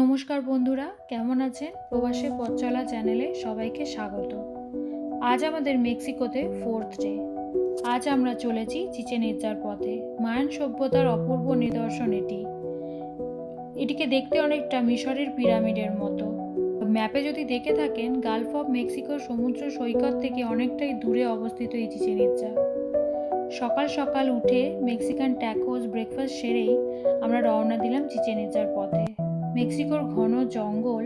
নমস্কার বন্ধুরা, কেমন আছেন? প্রবাসে পথ চলা চ্যানেলে সবাইকে স্বাগত। আজ আমাদের মেক্সিকোতে 4th ডে। আজ আমরা চলেছি চিচেন ইৎজার পথে। মায়ান সভ্যতার অপূর্ব নিদর্শন এটিকে দেখতে অনেকটা মিশরের পিরামিডের মতো। ম্যাপে যদি দেখে থাকেন, গালফ অফ মেক্সিকোর সমুদ্র সৈকত থেকে অনেকটাই দূরে অবস্থিত এই চিচেন ইৎজা। সকাল সকাল উঠে মেক্সিকান ট্যাকোস ব্রেকফাস্ট সেরেই আমরা রওনা দিলাম চিচেন ইৎজার পথে। মেক্সিকোর ঘন জঙ্গল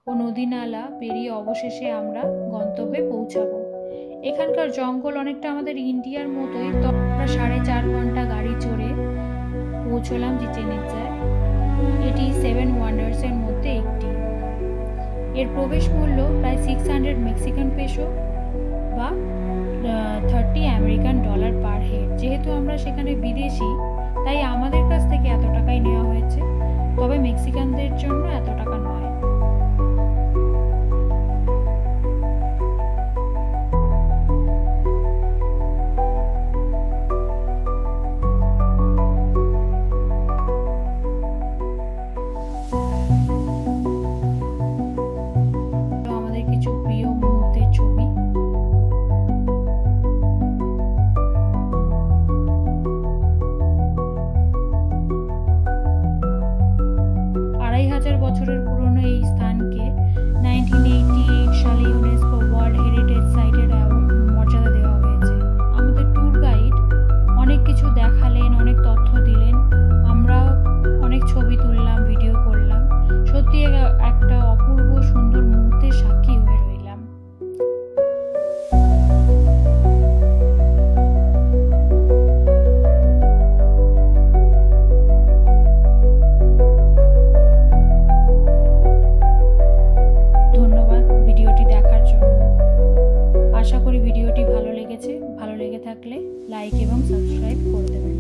ও নদী নালা পেরিয়ে অবশেষে আমরা গন্তব্যে পৌঁছাবো। এখানকার জঙ্গল অনেকটা আমাদের ইন্ডিয়ার মতোই, তো আমরা 4.5 ঘন্টা গাড়ি চড়ে পৌঁছলাম চিচেন ইৎজায়। এটি 7 ওয়ান্ডার্সের মধ্যে একটি। এর প্রবেশ মূল্য প্রায় 600 মেক্সিকান পেসো বা 30 আমেরিকান ডলার পার হেড। যেহেতু আমরা সেখানে বিদেশি, তাই আমাদের কাছ থেকে এত টাকাই নেওয়া হয়েছে, তবে মেক্সিকানদের জন্য এত টাকা নয়। আমাদের কিছু প্রিয় মুহূর্তের ছবি। বছরের পুরনো এই স্থানকে 1988 সালে ইউনেস্কো ওয়ার্ল্ড হেরিটেজ সাইটের মর্যাদা দেওয়া হয়েছে। আমাদের ট্যুর গাইড অনেক কিছু দেখালেন, অনেক তথ্য দিলেন, আমরা অনেক ছবি তুললাম, ভিডিও করলাম। সত্যি একটা অপূর্ব সুন্দর মুহূর্তের সাক্ষী হয়ে রইলাম। আশা করি ভিডিওটি ভালো লেগেছে। ভালো লেগে থাকলে লাইক এবং সাবস্ক্রাইব করে দেবেন।